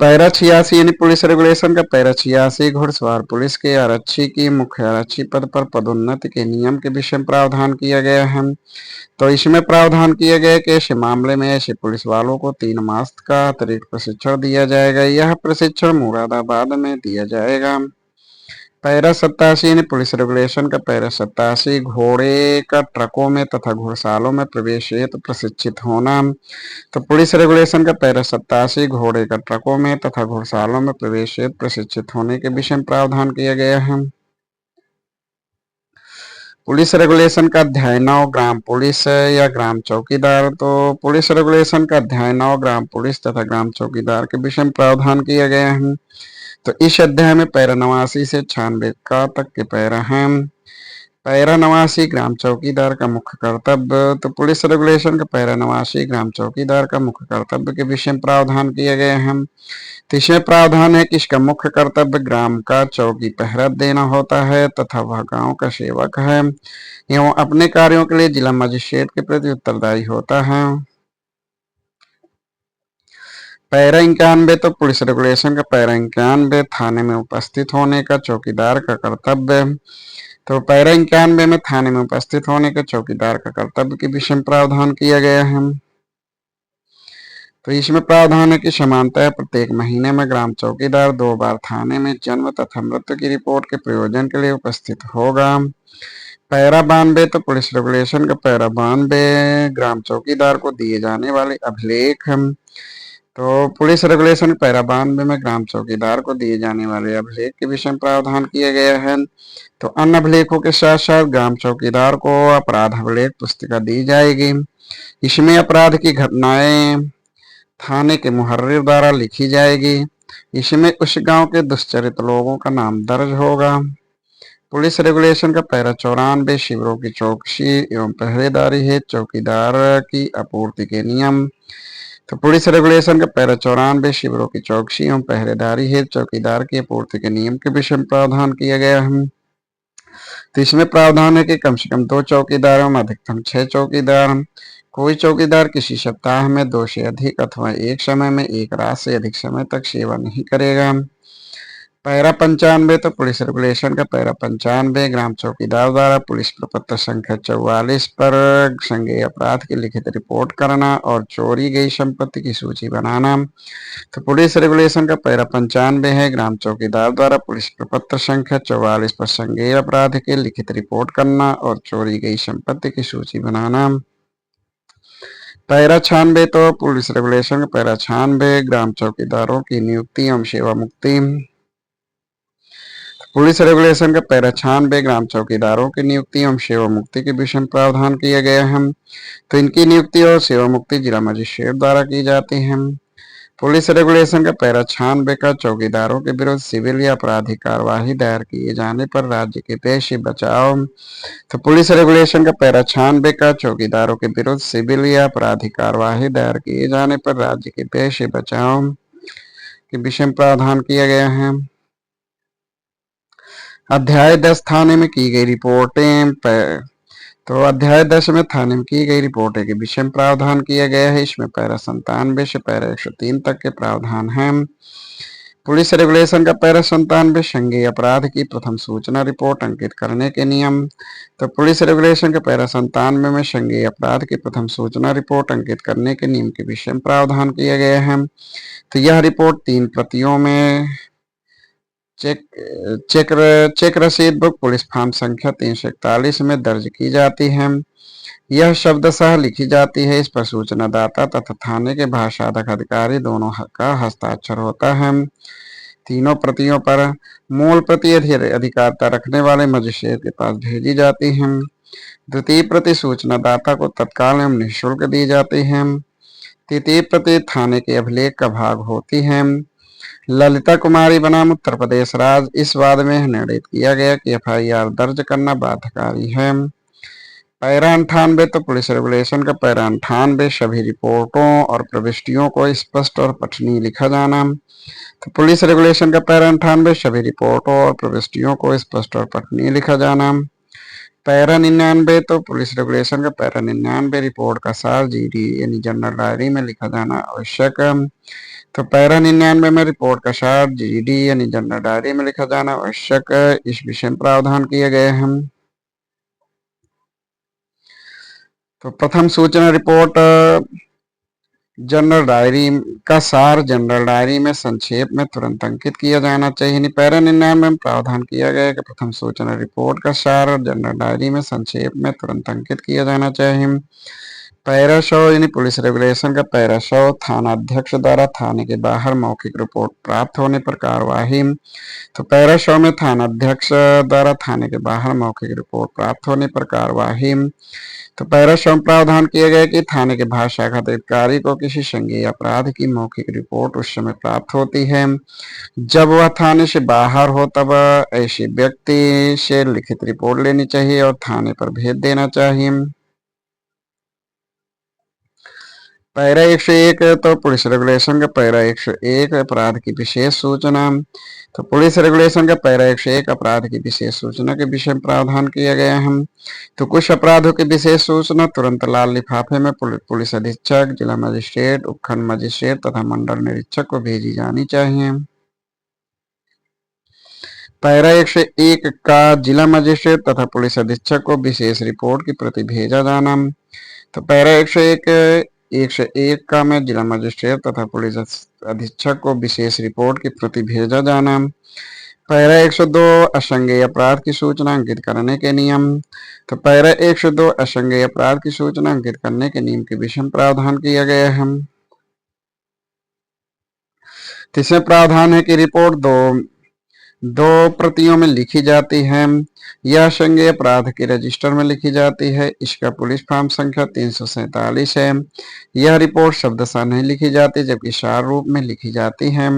Para 86 यानी police regulation का para 86 घुड़सवार पुलिस के आरक्षी की मुख्य आरक्षी पद पर पदोन्नति के नियम के विषय में प्रावधान किया गया है। तो इसमें प्रावधान किया गया है कि ऐसे मामले में ऐसे पुलिस वालों को 3 मास का अतिरिक्त प्रशिक्षण दिया जाएगा। यह प्रशिक्षण मुरादाबाद में दिया जाएगा। पैरा 87 यानी पुलिस रेगुलेशन का पैरा 87 घोड़े का ट्रकों में तथा घुड़सालों में प्रवेश हेतु प्रशिक्षित होना। तो पुलिस रेगुलेशन का पैरा 87 घोड़े का ट्रकों में तथा घुड़सालों में प्रवेश हेतु प्रशिक्षित होने के विषय में प्रावधान किया गया है। पुलिस रेगुलेशन का अध्याय 9 ग्राम पुलिस या ग्राम चौकीदार। तो पुलिस रेगुलेशन का अध्याय 9 ग्राम पुलिस तथा ग्राम चौकीदार के विषय में प्रावधान किया गया है। तो इस अध्याय में पैरा 89 से 96 का तक के पैरा हैं। पैरा 89 ग्राम चौकीदार का मुख्य कर्तव्य। तो पुलिस रेगुलेशन का पैरा 89 ग्राम चौकीदार का मुख्य कर्तव्य के विषय में प्रावधान किया गया है। तो इसमें प्रावधान है कि इसका मुख्य कर्तव्य ग्राम का चौकी पहरा देना होता है तथा वह गांव का सेवक है एवं अपने कार्यों के लिए जिला मजिस्ट्रेट के प्रति उत्तरदायी होता है। पैरा 91 तो पुलिस रेगुलेशन का पैरा 91 थाने में उपस्थित होने का चौकीदार का कर्तव्य। तो पैरा 91 में थाने में उपस्थित होने के चौकीदार का कर्तव्य के विषय में प्रावधान किया गया है। तो इसमें प्रावधान है कि समानतः प्रत्येक महीने में ग्राम चौकीदार 2 बार थाने में जन्म तथा मृत्यु की रिपोर्ट के प्रयोजन के लिए उपस्थित होगा। पैरा 92 तो पुलिस रेगुलेशन का पैरा 92 ग्राम चौकीदार को दिए जाने वाले अभिलेख। तो पुलिस रेगुलेशन पैरा 92 में ग्राम चौकीदार को दिए जाने वाले अभिलेख के विषय में प्रावधान किया गया है। तो अन्य अभिलेखों के साथ साथ ग्राम चौकीदार को अपराध अभिलेख पुस्तिका दी जाएगी। इसमें अपराध की घटनाएं थाने के मुहर्रिर द्वारा लिखी जाएगी। इसमें उस गांव के दुष्चरित लोगों का नाम दर्ज होगा। पुलिस रेगुलेशन का पैरा 94 शिविरों की चौकसी एवं पहरेदारी है चौकीदार की आपूर्ति के नियम। तो पुलिस रेगुलेशन का पैरा 94 शिविरों की चौकसी एवं पहरेदारी है चौकीदार की आपूर्ति के नियम के विषय में प्रावधान किया गया है। तो इसमें प्रावधान है कि कम से कम 2 चौकीदार एवं अधिकतम 6 चौकीदार। कोई चौकीदार किसी सप्ताह में 2 से अधिक अथवा एक समय में एक रात से अधिक समय तक सेवा नहीं करेगा। पैरा 95 तो पुलिस रेगुलेशन का पैरा 95 ग्राम चौकीदार द्वारा पुलिस प्रपत्र संख्या 44 पर संज्ञेय अपराध की लिखित रिपोर्ट करना और चोरी गई संपत्ति की सूची बनाना। तो पुलिस रेगुलेशन का पैरा 95 है ग्राम चौकीदार द्वारा पुलिस प्रपत्र संख्या 44 पर संज्ञेय अपराध की लिखित रिपोर्ट करना और चोरी गई संपत्ति की सूची बनाना। पैरा 96 तो पुलिस रेगुलेशन का पैरा 96 ग्राम चौकीदारों की नियुक्ति एवं सेवा मुक्ति। पुलिस रेगुलेशन का पैरा 96 ग्राम चौकीदारों की नियुक्ति एवं सेवा मुक्ति के विषय में प्रावधान किया गया है। तो इनकी नियुक्ति और सेवा मुक्ति जिला मजिस्ट्रेट द्वारा की जाती है। पुलिस रेगुलेशन का पैरा 96 का चौकीदारों के विरुद्ध सिविल या आपराधिक कार्यवाही दायर किए जाने पर राज्य के पेश बचाव। तो पुलिस रेगुलेशन का पैरा 96 का चौकीदारों के विरुद्ध सिविल या आपराधिक कार्यवाही दायर किए जाने पर राज्य के पेश बचाव के विषय में प्रावधान किया गया है। अध्याय 10 थाने में की गई रिपोर्टें। तो अध्याय 10 में थाने में की गई रिपोर्टें के विषय में प्रावधान किया गया है। इसमें पैरा 97 से पैरा 103 तक के प्रावधान हैं। पुलिस रेगुलेशन का पैरा 97 संज्ञेय अपराध की प्रथम सूचना रिपोर्ट अंकित करने के नियम। तो पुलिस रेगुलेशन का पैरा 97 में संज्ञेय अपराध की प्रथम सूचना रिपोर्ट अंकित करने के नियम के विषय में प्रावधान किया गया है। तो यह रिपोर्ट 3 प्रतियों में चेक रसीद बुक पुलिस फॉर्म संख्या 341 में दर्ज की जाती है। यह शब्दशः लिखी जाती है। इस पर सूचना दाता तथा थाने के भाषाधक अधिकारी दोनों का हस्ताक्षर होता है। तीनों प्रतियों पर मूल प्रति अधिकारिता रखने वाले मजिस्ट्रेट के पास भेजी जाती है। द्वितीय प्रति सूचना दाता को तत्काल एवं निःशुल्क दी जाती है। तृतीय प्रति थाने के अभिलेख का भाग होती है। ललिता कुमारी बनाम उत्तर प्रदेश राज्य इस वाद में निर्णित किया गया कि FIR दर्ज करना बाध्यकारी है। पैरा 98 तो पुलिस रेगुलेशन का पैरा 98 सभी रिपोर्टों और प्रविष्टियों को स्पष्ट और पठनीय लिखा जाना। तो पुलिस रेगुलेशन का पैरा 98 सभी रिपोर्टों और प्रविष्टियों को स्पष्ट और पठनीय लिखा जाना। पैरा 99 तो पुलिस रेगुलेशन का पैरा 99 रिपोर्ट का सार जीडी यानी जनरल डायरी में लिखा जाना आवश्यक। तो पैरा 99 में रिपोर्ट का सार जीडी यानी जनरल डायरी में लिखा जाना आवश्यक इस विषय में प्रावधान किए गए हैं। तो प्रथम सूचना रिपोर्ट जनरल डायरी का सार जनरल डायरी में संक्षेप में तुरंत अंकित किया जाना चाहिए। यानी पैरा 99 में प्रावधान किया गया है कि प्रथम सूचना रिपोर्ट का सार जनरल डायरी में संक्षेप में तुरंत अंकित किया जाना चाहिए। पैरा 100 यानी पुलिस रेगुलेशन का पैरा 100 थाना अध्यक्ष द्वारा थाने के बाहर मौखिक रिपोर्ट प्राप्त होने पर कार्यवाही। तो पैरा 100 में थाना अध्यक्ष द्वारा थाने के बाहर मौखिक रिपोर्ट प्राप्त होने पर कार्यवाही। तो पैरा 100 में प्रावधान किया गया कि थाने के भार शाखा अधिकारी को किसी संज्ञेय अपराध की मौखिक रिपोर्ट उस समय प्राप्त होती है जब वह थाने से बाहर हो, तब ऐसे व्यक्ति से लिखित रिपोर्ट लेनी चाहिए और थाने पर भेज देना चाहिए। पैरा 101 तो पुलिस रेगुलेशन का पैरा 101 अपराध की विशेष सूचना। तो पुलिस रेगुलेशन का पैरा 101 अपराध की विशेष सूचना के विषय में प्रावधान किया गया है। तो कुछ अपराधों की विशेष सूचना तुरंत लाल लिफाफे में पुलिस अधीक्षक, जिला मजिस्ट्रेट, उपखंड मजिस्ट्रेट तथा मंडल निरीक्षक को भेजी जानी चाहिए। पैरा 101 का जिला मजिस्ट्रेट तथा पुलिस अधीक्षक को विशेष रिपोर्ट की प्रति भेजा जाना। तो पैरा 101 का में जिला मजिस्ट्रेट तथा पुलिस अधीक्षक को विशेष रिपोर्ट की प्रति भेजा जाना। पैरा 102 असंज्ञेय अपराध की सूचना अंकित करने के नियम। तो पैरा 102 असंज्ञेय अपराध की सूचना अंकित करने के नियम के विषय में प्रावधान किया गया है। तीसरे प्रावधान है कि रिपोर्ट दो प्रतियों में लिखी जाती है। यह संज्ञेय अपराध के रजिस्टर में लिखी जाती है। इसका पुलिस फॉर्म संख्या 347 है। यह रिपोर्ट शब्दशः नहीं लिखी जाती जबकि सार रूप में लिखी जाती है।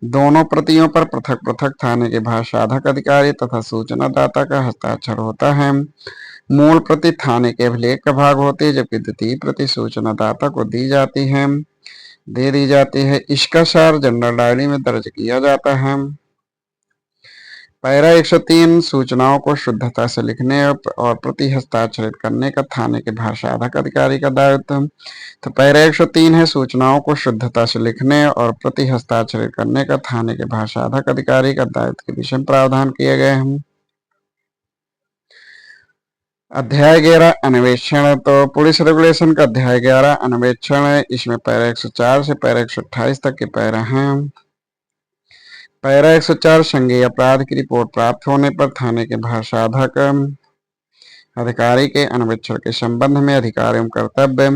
दोनों प्रतियों पर पृथक पृथक थाने के भाषाधक अधिकारी तथा सूचना दाता का हस्ताक्षर होता है। मूल प्रति थाने के अभिलेख का भाग होती है जबकि द्वितीय प्रति सूचना दाता को दे दी जाती है। इसका सार जनरल डायरी में दर्ज किया जाता है। पैरा 103 सूचनाओं को शुद्धता से लिखने और प्रति हस्ताक्षरित करने का थाने के भाषाधक अधिकारी का दायित्व। तो पैरा 103 है सूचनाओं को शुद्धता से लिखने और प्रति हस्ताक्षरित करने का थाने के भाषाधक अधिकारी का दायित्व के विषय में प्रावधान किए गए हैं। अध्याय 11 अन्वेषण। तो पुलिस रेगुलेशन का अध्याय 11 अन्वेषण है। इसमें पैरा 104 से पैरा 128 तक के पैरा हैं। पैरा 104 संज्ञेय अपराध की रिपोर्ट प्राप्त होने पर थाने के भाषाधक अधिकारी के अन्वेषण के संबंध में अधिकार एवं कर्तव्य।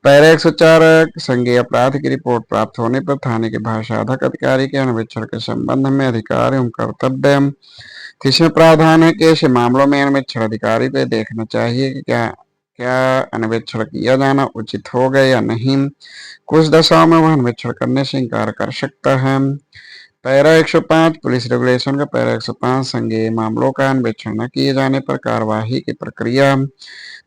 पैरा 104 संज्ञेय अपराध की रिपोर्ट प्राप्त होने पर थाने के भाषाधक अधिकारी के अन्वेषण के संबंध में अधिकार एवं कर्तव्य। तीसरे प्रावधान है कि ऐसे मामलों में अन्वेषण अधिकारी को देखना चाहिए कि क्या अन्वेषण किया जाना उचित होगा या नहीं। कुछ दशाओं में वह अन्वेषण करने से इनकार कर सकता है। पैरा 105 पुलिस रेगुलेशन का पैरा 105 संज्ञेय मामलों का अन्वेषण न किए जाने पर कार्यवाही की प्रक्रिया।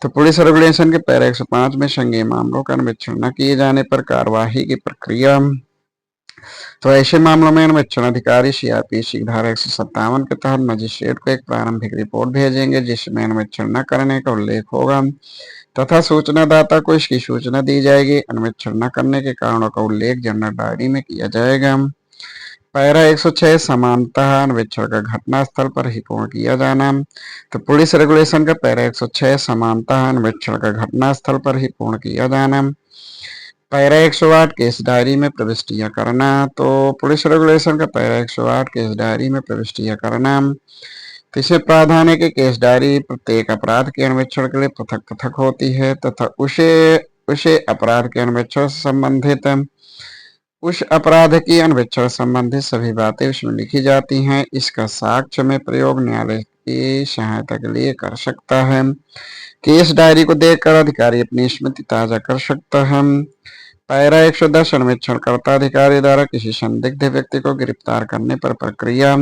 तो पुलिस रेगुलेशन के पैरा 105 में संज्ञेय मामलों का अन्वेषण न किए जाने पर कार्यवाही की प्रक्रिया। तो ऐसे मामलों में अन्वेषण अधिकारी सीआरपीसी की धारा 157 के तहत मजिस्ट्रेट को एक प्रारंभिक रिपोर्ट भेजेंगे जिसमें अन्वेषण न करने का उल्लेख होगा तथा सूचनादाता को इसकी सूचना दी जाएगी। अन्वेषण न करने के कारणों का उल्लेख जनरल डायरी में किया जाएगा। पैरा 106 समानतः अन्वेषण का घटनास्थल पर ही पूर्ण किया जाना। तो पुलिस रेगुलेशन का पैरा 106 समानतः अन्वेषण का घटनास्थल पर ही पूर्ण किया जाना। पैरा 108 केस डायरी में प्रविष्टियां करना। तो पुलिस रेगुलेशन का पैरा 108 केस डायरी में प्रविष्टियां करना। तीसरे प्रावधान है कि केस डायरी प्रत्येक अपराध के अन्वेषण के लिए पृथक पृथक होती है तथा उसे अपराध के अन्वेषण से संबंधित उस अपराध की अन्वेषण संबंधित सभी बातें उसमें लिखी जाती हैं। इसका साक्ष्य में प्रयोग न्यायालय की सहायता के लिए कर सकता है। केस डायरी को देखकर अधिकारी अपनी स्मृति ताजा कर सकता है। पैरा 110 अन्वेषणकर्ता अधिकारी द्वारा किसी संदिग्ध व्यक्ति को गिरफ्तार करने पर प्रक्रिया।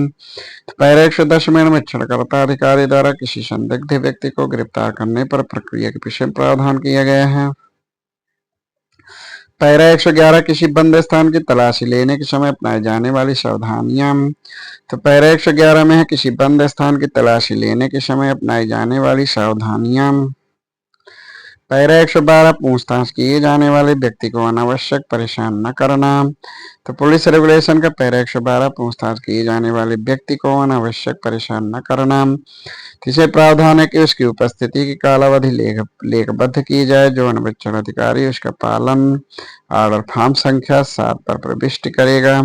पैरा 110 में अन्वेषणकर्ता अधिकारी द्वारा किसी संदिग्ध व्यक्ति को गिरफ्तार करने पर प्रक्रिया के विषय में प्रावधान किया गया है। पैरा 111 किसी बंद स्थान की तलाशी लेने के समय अपनाई जाने वाली सावधानियां। तो पैरा 111 में है किसी बंद स्थान की तलाशी लेने के समय अपनाई जाने वाली सावधानियां। पैरा 112 पूछताछ किए जाने वाले व्यक्ति को अनावश्यक परेशान न करना। तो पुलिस रेगुलेशन का पैरा 112 पूछताछ किए जाने वाले व्यक्ति को अनावश्यक परेशान न करना। तीसरे प्रावधान है कि उसकी उपस्थिति की कालावधि लेखबद्ध की जाए। जो अन्वेषण अधिकारी उसका पालन ऑर्डर फॉर्म संख्या 7 पर प्रविष्ट करेगा।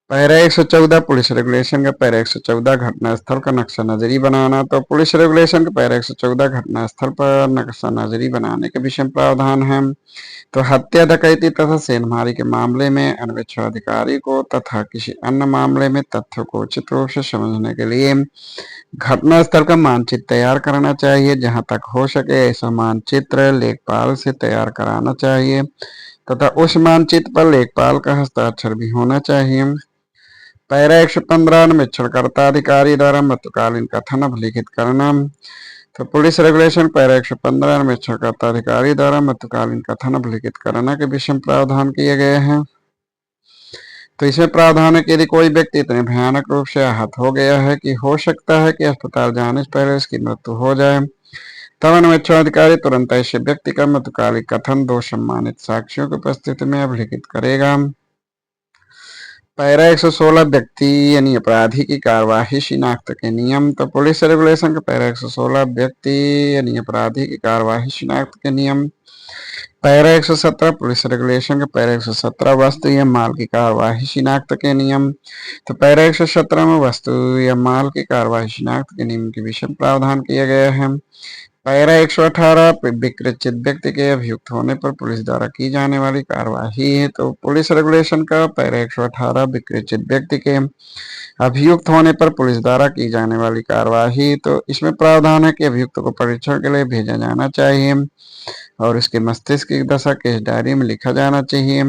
पैरा 114 पुलिस रेगुलेशन का पैरा 114 घटना स्थल का नक्शा नजरी बनाना। तो पुलिस रेगुलेशन का पैरा 114 घटना स्थल पर नक्शा नजरी बनाने के विषय प्रावधान है। तो हत्या, डकैती तथा सेंधमारी के मामले में अन्वेषण अधिकारी को तथा किसी अन्य मामले में तथ्यों को उचित रूप से समझने के लिए घटना स्थल का मानचित्र तैयार करना चाहिए। जहां तक हो सके ऐसा मानचित्र लेखपाल से तैयार कराना चाहिए तथा उस मानचित्र पर लेखपाल का हस्ताक्षर भी होना चाहिए। पैरा 115 अन्वेषणकर्ता अधिकारी द्वारा मध्यकालीन कथन अभिलिखित करना। तो पुलिस रेगुलेशन पैरा 115 अन्वेषणकर्ता अधिकारी द्वारा मध्यकालीन कथन अभिलिखित करना के विषय प्रावधान किए गए हैं। तो इसमें प्रावधान है कि यदि कोई व्यक्ति इतने भयानक रूप से आहत हो गया है कि हो सकता है कि अस्पताल जाने से पहले उसकी मृत्यु हो जाए, तब अन्वेषण अधिकारी तुरंत ऐसे व्यक्ति का मध्यकालीन कथन 2 सम्मानित साक्षियों की उपस्थिति में अभिलिखित करेगा। पैरा 116 व्यक्ति यानी अपराधी की कार्यवाही शिनाख्त के नियम। तो पुलिस रेगुलेशन का पैरा 116 व्यक्ति यानी अपराधी की कार्यवाही शिनाख्त के नियम। पैरा 117 पुलिस रेगुलेशन का पैरा 117 वस्तु या माल की कार्यवाही शिनाख्त के नियम। तो पैरा 117 में वस्तु या माल की कार्यवाही शिनाख्त के नियम के विषय प्रावधान किए गए हैं। पैरा 118 विकृत व्यक्ति के अभियुक्त होने पर पुलिस द्वारा की जाने वाली कार्यवाही है। तो पुलिस रेगुलेशन का पैरा 118 विकृत व्यक्ति के अभियुक्त होने पर पुलिस द्वारा की जाने वाली कार्यवाही। तो इसमें प्रावधान है कि अभियुक्त को परीक्षण के लिए भेजा जाना चाहिए और उसके मस्तिष्क की दशा केस डायरी में लिखा जाना चाहिए।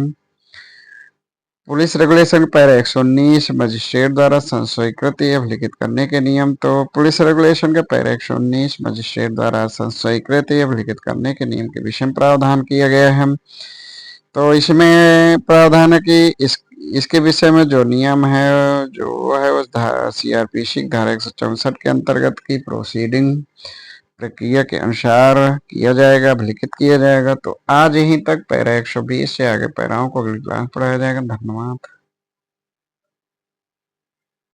पुलिस रेगुलेशन पैरा 119 मजिस्ट्रेट द्वारा संशयीकृत अभिलिखित करने के नियम। तो पुलिस रेगुलेशन के पैरा 119 मजिस्ट्रेट द्वारा संशयीकृत अभिलिखित करने के नियम के विषय प्रावधान किया गया है। तो इसमें प्रावधान है कि इसके विषय में जो नियम है जो है उस CRPC धारा 164 के अंतर्गत की प्रोसीडिंग प्रक्रिया के अनुसार किया जाएगा, अभिलिखित किया जाएगा। तो आज यहीं तक पैरा 120 से आगे पैराओं को अगली क्लास पढ़ाया जाएगा। धन्यवाद।